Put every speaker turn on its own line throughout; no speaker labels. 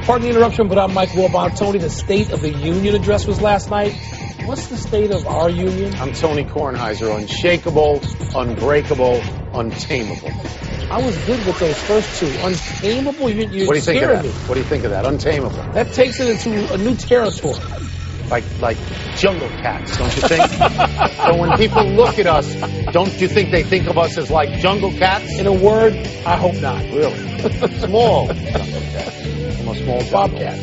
Pardon the interruption, but I'm Mike Wilbon. Tony, the State of the Union address was last night. What's the state of our union?
I'm Tony Kornheiser. Unshakable, unbreakable, untamable.
I was good with those first two. Untamable? You're
what do you think of that?
me.
What do you think of that? Untamable.
That takes it into a new territory.
Like jungle cats, don't you think? So when people look at us, don't you think they think of us as like jungle cats?
In a word, I hope not.
Really? Small jungle cats. I'm a small bobcat.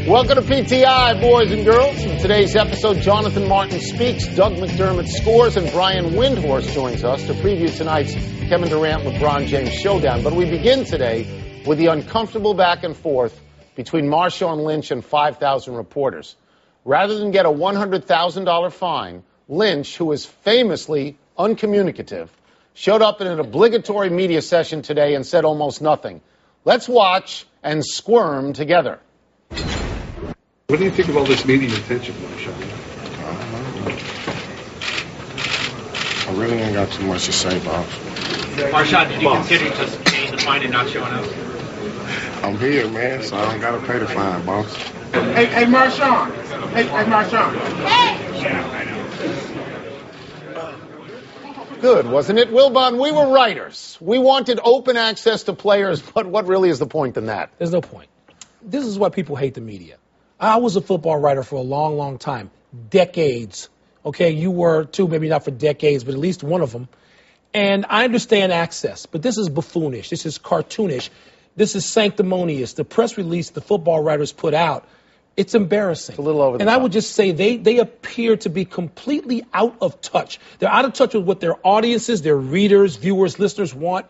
Welcome to PTI, boys and girls. In today's episode, Johnathon Martin speaks, Doug McDermott scores, and Brian Windhorst joins us to preview tonight's Kevin Durant-LeBron James showdown. But we begin today with the uncomfortable back and forth between Marshawn, Lynch, and 5,000 reporters. Rather than get a $100,000 fine, Lynch, who is famously uncommunicative, showed up in an obligatory media session today and said almost nothing. Let's watch and squirm together.
What do you think of all this media attention, Marshawn?
I really ain't got too much to say, Bob.
Marshawn, did you consider just paying the fine and not showing up?
I'm here, man, so I don't gotta pay the fine, boss.
Hey, Marshawn. Hey, Marshawn.
Good, wasn't it? Wilbon, we were writers. We wanted open access to players, but what really is the point in that?
There's no point. This is why people hate the media. I was a football writer for a long, long time. Decades. Okay, you were too, maybe not for decades, but at least one of them. And I understand access, but this is buffoonish. This is cartoonish. This is sanctimonious. The press release the football writers put out, it's embarrassing.
It's a little over the
top.
I
would just say they appear to be completely out of touch. They're out of touch with what their audiences, their readers, viewers, listeners want.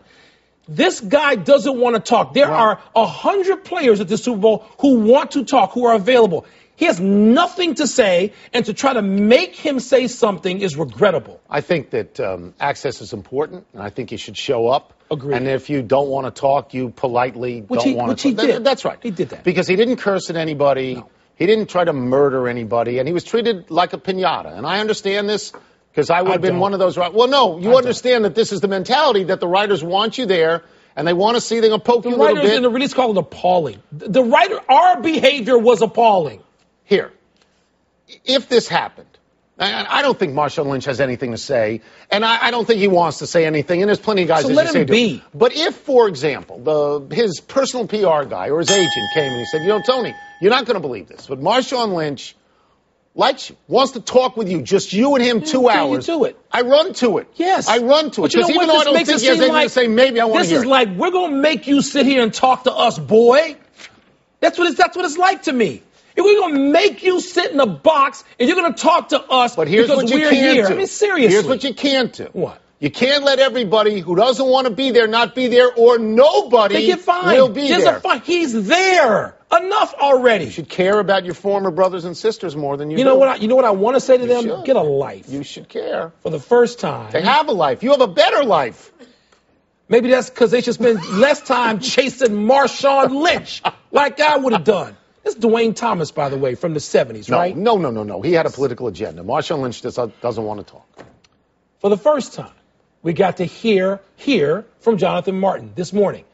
This guy doesn't want to talk. There are 100 players at the Super Bowl who want to talk, who are available. He has nothing to say, and to try to make him say something is regrettable.
I think that access is important, and I think you should show up.
Agreed.
And if you don't want to talk, you politely don't want to talk.
Which he did.
That's right.
He did that.
Because he didn't curse at anybody.
No.
He didn't try to murder anybody, and he was treated like a piñata. And I understand this because I would have been one of those. Well, no, you understand that this is the mentality that the writers want you there, and they want to see they're going to poke you a little bit.
The writers in the release call it appalling. The writer, our behavior was appalling.
Here, if this happened, and I don't think Marshawn Lynch has anything to say, and I don't think he wants to say anything, and there's plenty of guys that
let
say
him be.
But if, for example, his personal PR guy or his agent came and he said, Tony, you're not going to believe this, but Marshawn Lynch likes you, wants to talk with you, just you and him 2 hours.
You do it.
I run to it.
Yes.
I run to it.
But
Because even though I don't think he has anything to say, maybe I want to hear it.
This is like, we're going to make you sit here and talk to us, boy. That's what it's like to me. If we're going to make you sit in a box and you're going to talk to us because we're here. I mean, seriously.
Here's what you can't do.
What?
You can't let everybody who doesn't want to be there not be there, or nobody will be there.
There's a fine. He's there. Enough already.
You should care about your former brothers and sisters more than you do.
You know what I want to say to them?
Should.
Get a life.
You should care.
For the first time.
They have a life. You have a better life.
Maybe that's because they should spend less time chasing Marshawn Lynch like I would have done. This is Dwayne Thomas, by the way, from the 70s, right?
No. He had a political agenda. Marshawn Lynch doesn't want to talk.
For the first time, we got to hear from Johnathon Martin this morning.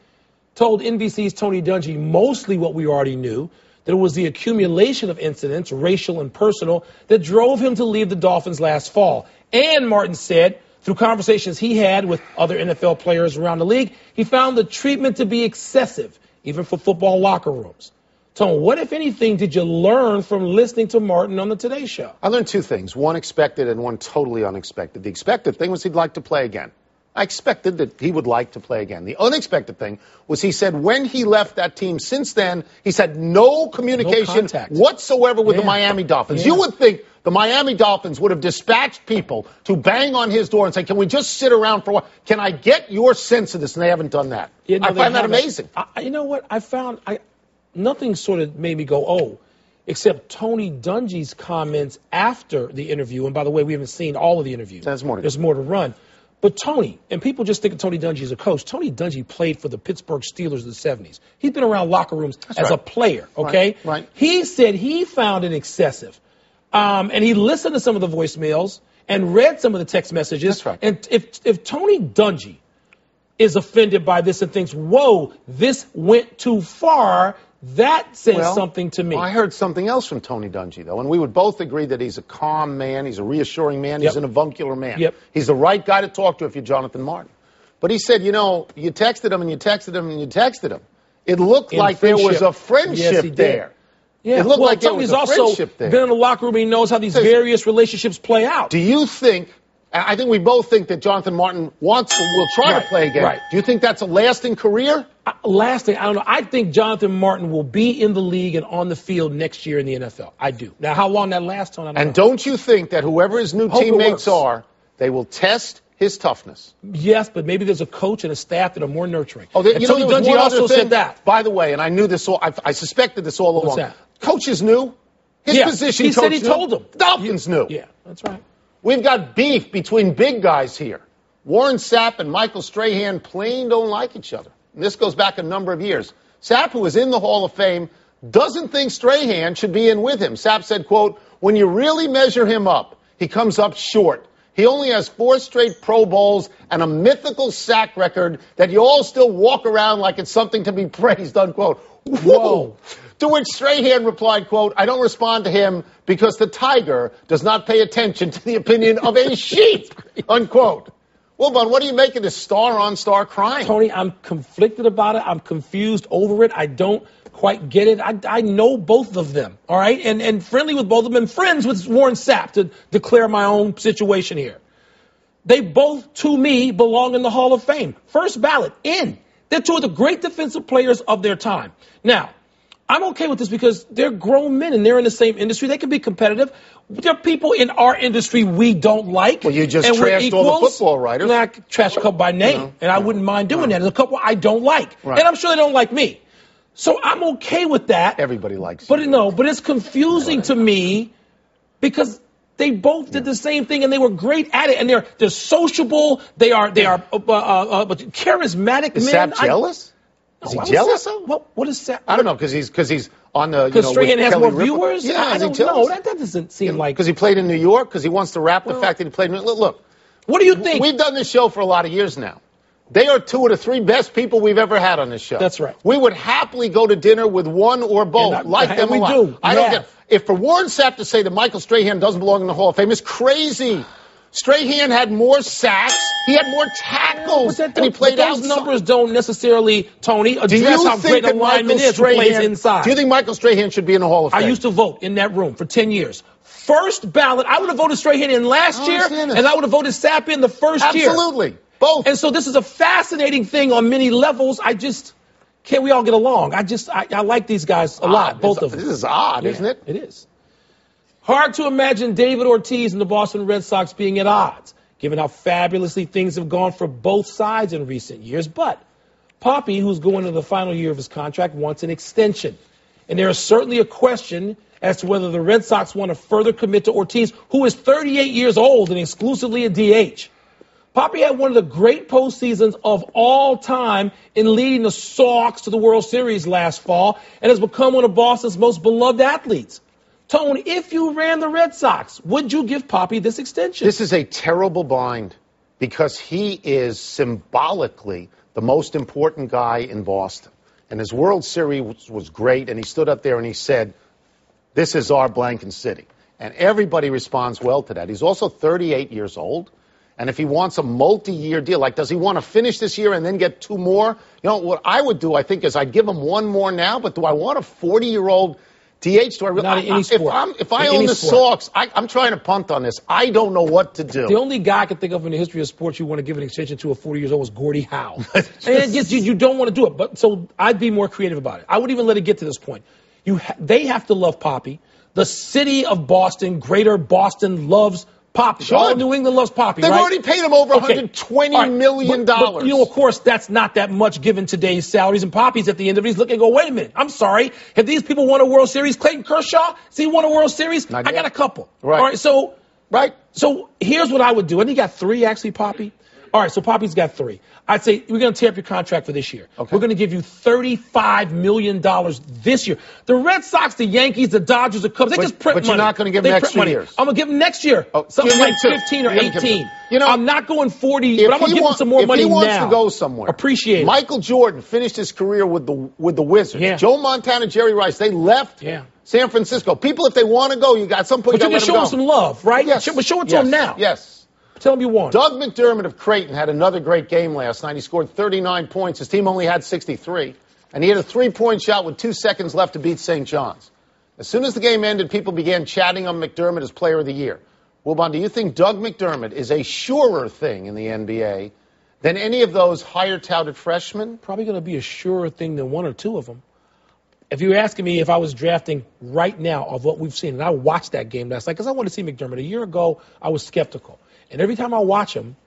Told NBC's Tony Dungy mostly what we already knew, that it was the accumulation of incidents, racial and personal, that drove him to leave the Dolphins last fall. And Martin said, through conversations he had with other NFL players around the league, he found the treatment to be excessive, even for football locker rooms. Tone, what, if anything, did you learn from listening to Martin on the Today Show?
I learned two things, one expected and one totally unexpected. The expected thing was he'd like to play again. I expected that he would like to play again. The unexpected thing was he said when he left that team, since then, he said no communication whatsoever with the Miami Dolphins. You would think the Miami Dolphins would have dispatched people to bang on his door and say, can we just sit around for a while? Can I get your sense of this? And they haven't done that. I find that amazing.
You know what? Nothing sort of made me go, except Tony Dungy's comments after the interview. And by the way, we haven't seen all of the interviews.
There's more
to run. But Tony, and people just think of Tony Dungy as a coach. Tony Dungy played for the Pittsburgh Steelers in the 70s. He's been around locker rooms as a player, okay?
Right.
He said he found it excessive. And he listened to some of the voicemails and read some of the text messages.
That's right.
And if Tony Dungy is offended by this and thinks, whoa, this went too far, That says something to me.
Well, I heard something else from Tony Dungy, though, and we would both agree that he's a calm man, he's a reassuring man, he's an avuncular man. He's the right guy to talk to if you're Johnathon Martin. But he said, you texted him and you texted him and you texted him. It looked like there was a friendship there.
Yeah.
It looked like there was a
Tony's
friendship there.
Been in the locker room and he knows how these various relationships play out.
Do you think, I think we both think that Johnathon Martin will try to play again.
Right.
Do you think that's a lasting career?
Lasting, I don't know. I think Johnathon Martin will be in the league and on the field next year in the NFL. I do. Now, how long that lasts, Tony, I don't know.
And don't you think that whoever his new teammates are, they will test his toughness?
Yes, but maybe there's a coach and a staff that are more nurturing.
Oh,
Tony Dungy also said that.
By the way, and I knew this all, I suspected this all along.
What's that?
Coaches knew. His position
he
coach
said he told them.
The Dolphins knew.
Yeah, that's right.
We've got beef between big guys here. Warren Sapp and Michael Strahan plain don't like each other. And this goes back a number of years. Sapp, who is in the Hall of Fame, doesn't think Strahan should be in with him. Sapp said, quote, when you really measure him up, he comes up short. He only has 4 straight Pro Bowls and a mythical sack record that you all still walk around like it's something to be praised, unquote. Whoa. To which Strahan replied, quote, I don't respond to him because the tiger does not pay attention to the opinion of a sheep, unquote. Wilbon, what do you make of this star-on-star crime?
Tony, I'm conflicted about it. I'm confused over it. I don't quite get it. I know both of them, all right? And friendly with both of them, and friends with Warren Sapp to declare my own situation here. They both, to me, belong in the Hall of Fame. First ballot, in. They're two of the great defensive players of their time. Now, I'm okay with this because they're grown men and they're in the same industry. They can be competitive. There are people in our industry we don't like.
Well, you just trashed all the football writers.
I trash a couple by name, and I wouldn't mind doing that. There's a couple I don't like, and I'm sure they don't like me. So I'm okay with that.
Everybody likes
you. But it's confusing to me because they both did the same thing and they were great at it, and they're sociable. They are charismatic men.
Is Sapp jealous? Is he jealous of?
What is Sapp?
I don't know, because he's on the,
because Strahan has more
Ripper.
viewers?
Yeah,
I don't know. That doesn't seem like...
Because he played in New York, because he wants to rap the fact that he played in... Look.
What do you think?
We've done this show for a lot of years now. They are 2 of the 3 best people we've ever had on this show.
That's right.
We would happily go to dinner with one or both. Like them a lot.
Do.
I don't get... If for Warren Sapp to say that Michael Strahan doesn't belong in the Hall of Fame is crazy. Strahan had more sacks. He had more tackles. And he played outside.
Those numbers don't necessarily, Tony, address how great a lineman is who plays inside.
Do you think Michael Strahan should be in the Hall of Fame?
I used to vote in that room for 10 years. First ballot, I would have voted Strahan in last year, and I would have voted Sapp in the first year.
Absolutely. Both.
And so this is a fascinating thing on many levels. Can't we all get along? I like these guys a lot, both of them.
This is odd, isn't it?
It is. Hard to imagine David Ortiz and the Boston Red Sox being at odds, given how fabulously things have gone for both sides in recent years. But Papi, who's going into the final year of his contract, wants an extension. And there is certainly a question as to whether the Red Sox want to further commit to Ortiz, who is 38 years old and exclusively a DH. Papi had one of the great postseasons of all time in leading the Sox to the World Series last fall and has become one of Boston's most beloved athletes. Tone, if you ran the Red Sox, would you give Papi this extension?
This is a terrible bind because he is symbolically the most important guy in Boston. And his World Series was great, and he stood up there and he said, this is our blanket city. And everybody responds well to that. He's also 38 years old. And if he wants a multi-year deal, like does he want to finish this year and then get 2 more? You know, what I would do, I think, is I'd give him 1 more now, but do I want a 40-year-old DH?
Not in any sport.
If I own the Sox, I'm trying to punt on this. I don't know what to do.
The only guy I can think of in the history of sports you want to give an extension to at 40 years old is Gordie Howe. And you don't want to do it. But so I'd be more creative about it. I wouldn't even let it get to this point. They have to love Papi. The city of Boston, greater Boston, loves Papi.
Sure.
All New England loves Papi,
They've already paid him over $120 million.
But, you know, of course, that's not that much given today's salaries. And Papi's at the end of it. He's looking and go, wait a minute. I'm sorry. Have these people won a World Series? Clayton Kershaw? Has he won a World Series? I got a couple.
Right.
All right. So here's what I would do. And he got 3, actually, Papi. All right, so Poppy's got 3. I'd say we're going to tear up your contract for this year.
Okay.
We're going to give you $35 million this year. The Red Sox, the Yankees, the Dodgers, the Cubs, they just print money.
But you're not going to give
them
him next 2 years.
I'm going to give him next year something like 15 or 18. I'm not going 40, but I'm going to give him some more money now.
If he wants to go somewhere,
appreciate it.
Michael Jordan finished his career with the Wizards.
Yeah.
Joe Montana, Jerry Rice, they left San Francisco. People, if they want to go, you got some point.
But you can show him some love, right?
Yes.
Show it to him now.
Yes.
Tell him you want.
Doug McDermott of Creighton had another great game last night. He scored 39 points. His team only had 63. And he had a 3-point shot with 2 seconds left to beat St. John's. As soon as the game ended, people began chatting on McDermott as Player of the Year. Wilbon, do you think Doug McDermott is a surer thing in the NBA than any of those higher-touted freshmen?
Probably going to be a surer thing than 1 or 2 of them. If you were asking me if I was drafting right now of what we've seen, and I watched that game last night because I wanted to see McDermott. A year ago, I was skeptical. And every time I watch him,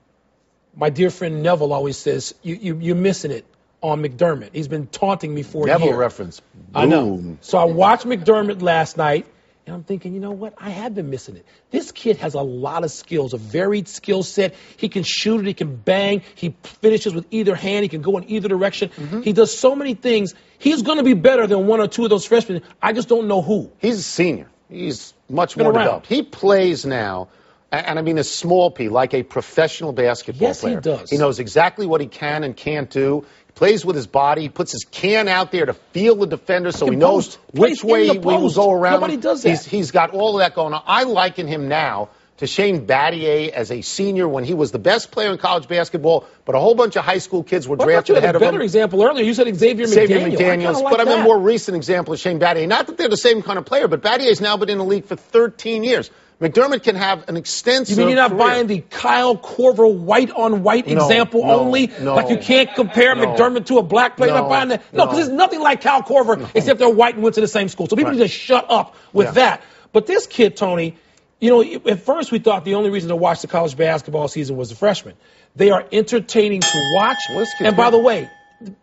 my dear friend Neville always says, you're missing it on McDermott. He's been taunting me for a year.
Neville reference. Boom.
I know. So I watched McDermott last night, and I'm thinking, you know what? I have been missing it. This kid has a lot of skills, a varied skill set. He can shoot it. He can bang. He finishes with either hand. He can go in either direction. Mm-hmm. He does so many things. He's going to be better than 1 or 2 of those freshmen. I just don't know who.
He's a senior. He's much more developed. He plays now. And I mean a small P, like a professional basketball player.
Yes, he does.
He knows exactly what he can and can't do. He plays with his body. He puts his can out there to feel the defender so he knows which way he will go around.
Nobody does that.
He's got all of that going on. I liken him now to Shane Battier as a senior when he was the best player in college basketball, but a whole bunch of high school kids were drafted ahead of him.
You had a better example earlier. You said Xavier McDaniels.
But I mean a more recent example of Shane Battier. Not that they're the same kind of player, but Battier's now been in the league for 13 years. McDermott can have an extensive
You mean you're not
career.
buying the Kyle Korver white-on-white example only?
No.
Like you can't compare McDermott to a black player? You're not buying that? No, because there's nothing like Kyle Korver except they're white and went to the same school. So people need to shut up with that. But this kid, Tony, you know, at first we thought the only reason to watch the college basketball season was the freshmen. They are entertaining to watch. And by the way,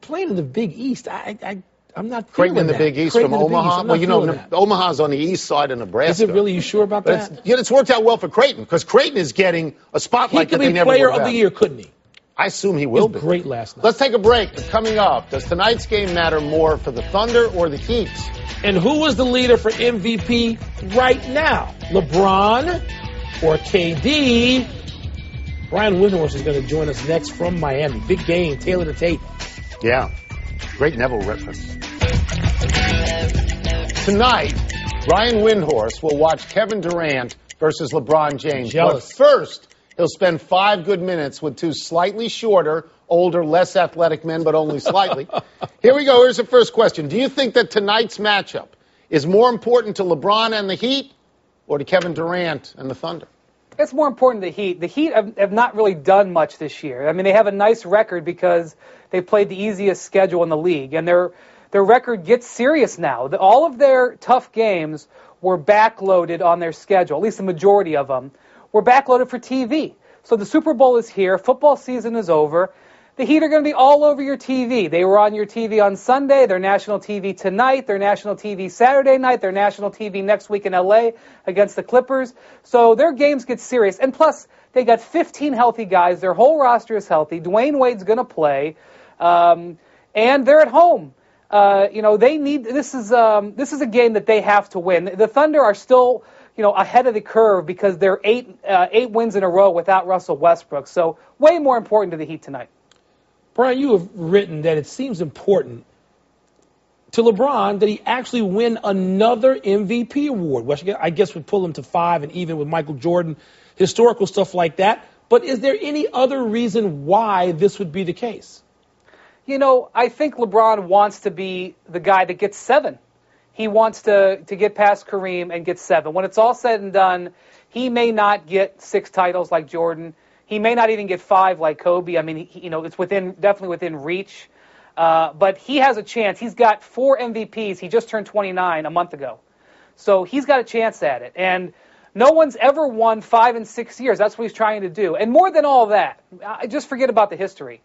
playing in the Big East, I'm not feeling
Creighton in the Big East from Omaha. Well, you know, Omaha's on the east side of Nebraska.
Is it really? You sure about that?
It's worked out well for Creighton because Creighton is getting a spotlight that they never would have.
He could be Player of the Year, couldn't he?
I assume he will be.
He was great last night.
Let's take a break. But coming up, does tonight's game matter more for the Thunder or the Heat?
And who is the leader for MVP right now? LeBron or KD? Brian Windhorst is going to join us next from Miami. Big game, Taylor to Tate.
Yeah. Great Neville reference. Tonight, Brian Windhorst will watch Kevin Durant versus LeBron James.
Jealous.
But first, he'll spend 5 good minutes with 2 slightly shorter, older, less athletic men, but only slightly. Here we go. Here's the first question. Do you think that tonight's matchup is more important to LeBron and the Heat or to Kevin Durant and the Thunder?
It's more important to the Heat. The Heat have not really done much this year. I mean, they have a nice record because they played the easiest schedule in the league, and their record gets serious now. All of their tough games were backloaded on their schedule, at least the majority of them were backloaded for TV. So the Super Bowl is here. Football season is over. The Heat are going to be all over your TV. They were on your TV on Sunday. They're national TV tonight. They're national TV Saturday night. They're national TV next week in L.A. against the Clippers. So their games get serious. And plus, they got 15 healthy guys. Their whole roster is healthy. Dwayne Wade's going to play. And they're at home. They need this is a game that they have to win. The Thunder are still, ahead of the curve because they're eight wins in a row without Russell Westbrook. So way more important to the Heat tonight.
Brian, you have written that it seems important to LeBron that he actually win another MVP award, which I guess would pull him to 5 and even with Michael Jordan, historical stuff like that. But is there any other reason why this would be the case?
I think LeBron wants to be the guy that gets 7. He wants to get past Kareem and get 7. When it's all said and done, he may not get 6 titles like Jordan. He may not even get 5 like Kobe. I mean, it's definitely within reach. But he has a chance. He's got 4 MVPs. He just turned 29 a month ago. So he's got a chance at it. And no one's ever won 5 in 6 years. That's what he's trying to do. And more than all that, just forget about the history.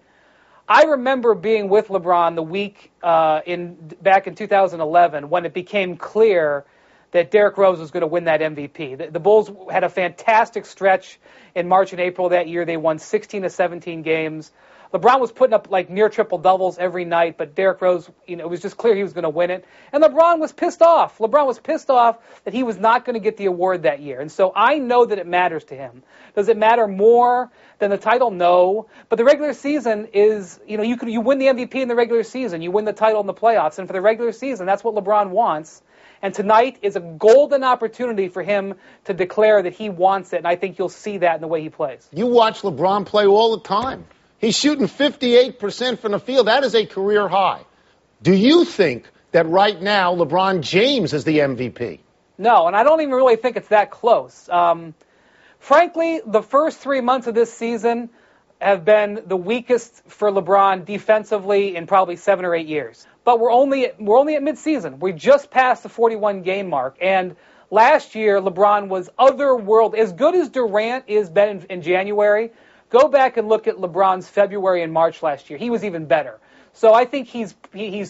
I remember being with LeBron the week back in 2011 when it became clear that Derrick Rose was going to win that MVP. The Bulls had a fantastic stretch in March and April that year. They won 16 of 17 games. LeBron was putting up like near triple doubles every night, but Derrick Rose, it was just clear he was going to win it. And LeBron was pissed off. LeBron was pissed off that he was not going to get the award that year. And so I know that it matters to him. Does it matter more than the title? No. But the regular season is, you win the MVP in the regular season. You win the title in the playoffs. And for the regular season, that's what LeBron wants. And tonight is a golden opportunity for him to declare that he wants it. And I think you'll see that in the way he plays.
You watch LeBron play all the time. He's shooting 58% from the field. That is a career high. Do you think that right now LeBron James is the MVP?
No, and I don't even really think it's that close. Frankly, the first 3 months of this season have been the weakest for LeBron defensively in probably 7 or 8 years. But we're only at midseason. We just passed the 41-game mark. And last year, LeBron was otherworldly. As good as Durant is been in January, go back and look at LeBron's February and March last year. He was even better. So I think he's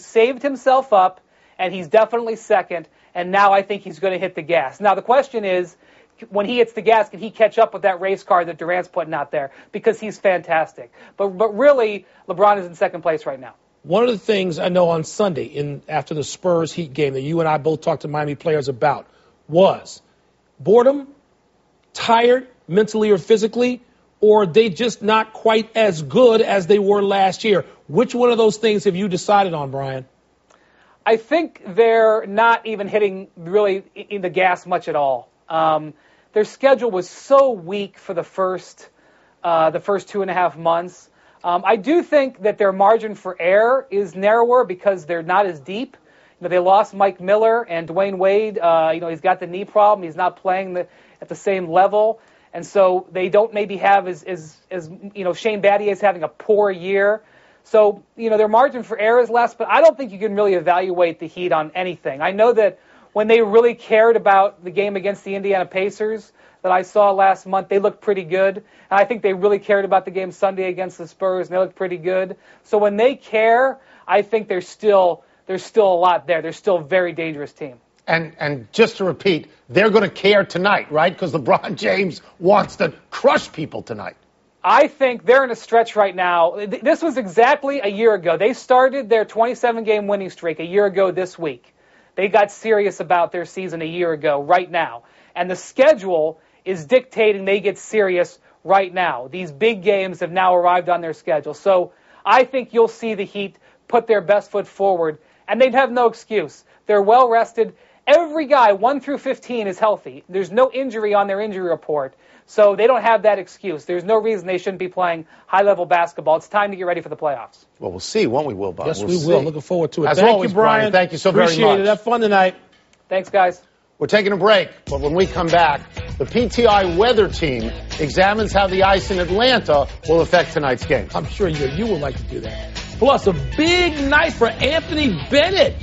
saved himself up, and he's definitely second. And now I think he's going to hit the gas. Now the question is, when he hits the gas, can he catch up with that race car that Durant's putting out there? Because he's fantastic. But really, LeBron is in second place right now.
One of the things I know on Sunday, after the Spurs Heat game that you and I both talked to Miami players about, was boredom, tired, mentally or physically, or they just not quite as good as they were last year. Which one of those things have you decided on, Brian?
I think they're not even hitting really in the gas much at all. Their schedule was so weak for the first 2.5 months. I do think that their margin for error is narrower because they're not as deep. They lost Mike Miller and Dwayne Wade. He's got the knee problem. He's not playing at the same level. And so they don't maybe have as Shane Battier is having a poor year. So, their margin for error is less, but I don't think you can really evaluate the Heat on anything. I know that when they really cared about the game against the Indiana Pacers that I saw last month, they looked pretty good. And I think they really cared about the game Sunday against the Spurs, and they looked pretty good. So when they care, I think there's still a lot there. They're still a very dangerous team.
And just to repeat, they're going to care tonight, right? Because LeBron James wants to crush people tonight.
I think they're in a stretch right now. This was exactly a year ago. They started their 27-game winning streak a year ago this week. They got serious about their season a year ago right now. And the schedule is dictating they get serious right now. These big games have now arrived on their schedule. So I think you'll see the Heat put their best foot forward, and they'd have no excuse. They're well rested. Every guy, 1 through 15, is healthy. There's no injury on their injury report. So they don't have that excuse. There's no reason they shouldn't be playing high-level basketball. It's time to get ready for the playoffs.
Well, we'll see, won't we, Wilbon?
Yes, we will. Looking forward to it.
As
Thank
always,
you, Brian.
Thank you so very much.
Appreciate it. Have fun tonight.
Thanks, guys.
We're taking a break, but when we come back, the PTI weather team examines how the ice in Atlanta will affect tonight's game.
I'm sure you would like to do that. Plus, a big night for Anthony Bennett.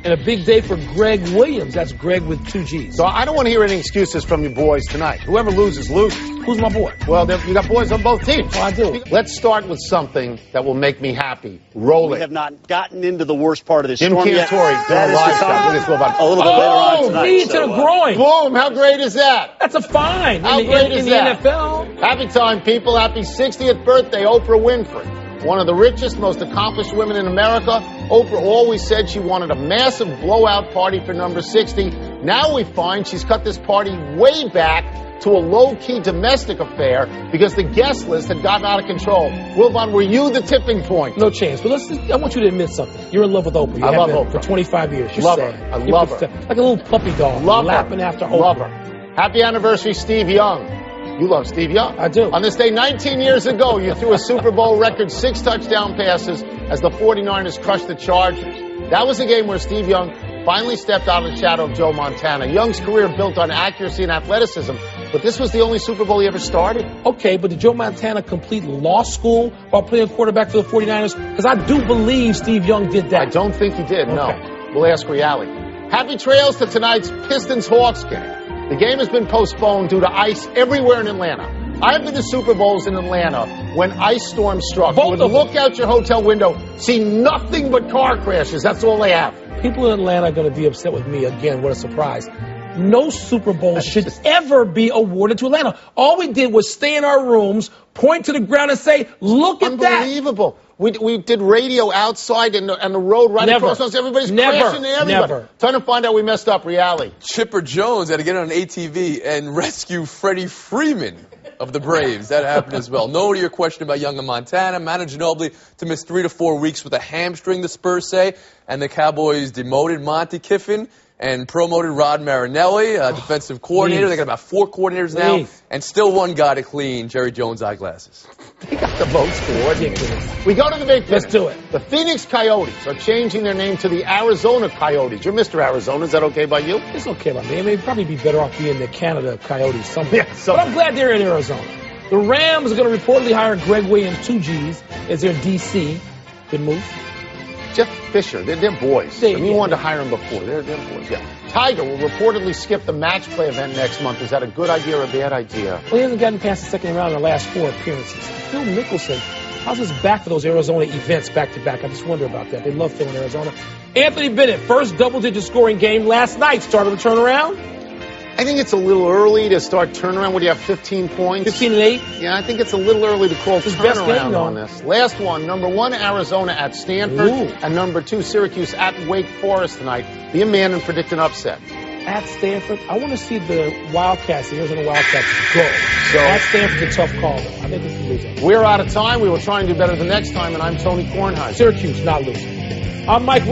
And a big day for Greg Williams. That's Greg with 2 G's.
So I don't want to hear any excuses from you boys tonight. Whoever loses, loses.
Who's my boy?
Well, you got boys on both teams.
Oh, I do.
Let's start with something that will make me happy. Roll
We
it.
have not gotten into the worst part of this
Jim
storm yet.
Cantori doing
That
a
is
live
to
shot.
come
Look at this, Wilbon.
a little bit later on tonight.
Knee to the groin.
Boom. How great is that?
That's a fine
How great is
in the
that?
NFL.
Happy time, people. Happy 60th birthday, Oprah Winfrey. One of the richest, most accomplished women in America. Oprah always said she wanted a massive blowout party for number 60. Now we find she's cut this party way back to a low-key domestic affair because the guest list had gotten out of control. Wilbon, were you the tipping point?
No chance. But I want you to admit something. You're in love with Oprah. You
I
have
love
been
Oprah.
for 25 years. You're
Love
sad.
her. I
You're
love her.
Like a little puppy dog.
Love her.
Lapping after Oprah.
Love her. Happy anniversary, Steve Young. You love Steve Young.
I do.
On this day 19 years ago, you threw a Super Bowl record 6 touchdown passes as the 49ers crushed the Chargers. That was a game where Steve Young finally stepped out of the shadow of Joe Montana. Young's career built on accuracy and athleticism, but this was the only Super Bowl he ever started.
Okay, but did Joe Montana complete law school while playing quarterback for the 49ers? Because I do believe Steve Young did that.
I don't think he did, no.
Okay.
We'll ask reality. Happy trails to tonight's Pistons-Hawks game. The game has been postponed due to ice everywhere in Atlanta. I've been to Super Bowls in Atlanta when ice storms struck. You would look out your hotel window, see nothing but car crashes. That's all they have.
People in Atlanta are going to be upset with me again. What a surprise. no Super Bowl should ever be awarded to Atlanta. All we did was stay in our rooms, point to the ground and say, look at that.
Unbelievable. We did radio outside and the road right across us. Everybody's crashing into everybody. Trying to find out we messed up reality.
Chipper Jones had to get on an ATV and rescue Freddie Freeman of the Braves. That happened as well. No to your question about Young in Montana. Manu Ginobili to miss 3 to 4 weeks with a hamstring, the Spurs say. And the Cowboys demoted Monty Kiffin and promoted Rod Marinelli, defensive coordinator. They got about 4 coordinators now, and still one guy to clean Jerry Jones' eyeglasses.
They got the votes for it. We go to the big finish.
Let's do it.
The Phoenix Coyotes are changing their name to the Arizona Coyotes. You're Mr. Arizona. Is that okay by you?
It's okay by me. I mean, it'd probably be better off being the Canada Coyotes somewhere.
Yeah,
but I'm glad they're in Arizona. The Rams are going to reportedly hire Greg Williams, 2Gs, as their DC. Good move.
Jeff Fisher, they're boys. We wanted to hire him before. They're boys, yeah. Tiger will reportedly skip the match play event next month. Is that a good idea or a bad idea?
Well, he hasn't gotten past the second round in the last 4 appearances. Phil Mickelson, how's his back for those Arizona events back-to-back? I just wonder about that. They love Phil in Arizona. Anthony Bennett, first double-digit scoring game last night. Started to turn around?
I think it's a little early to start turnaround. What do you have, 15 points?
15 and 8?
Yeah, I think it's a little early to call turnaround on this. Last one, number 1, Arizona at Stanford. And number 2, Syracuse at Wake Forest tonight. Be a man and predict an upset.
At Stanford, I want to see the Wildcats, the Arizona Wildcats, go. So at Stanford's a tough call, though. I think this is losing.
We're out of time. We will try and do better the next time, and I'm Tony Kornheiser.
Syracuse not losing. I'm Mike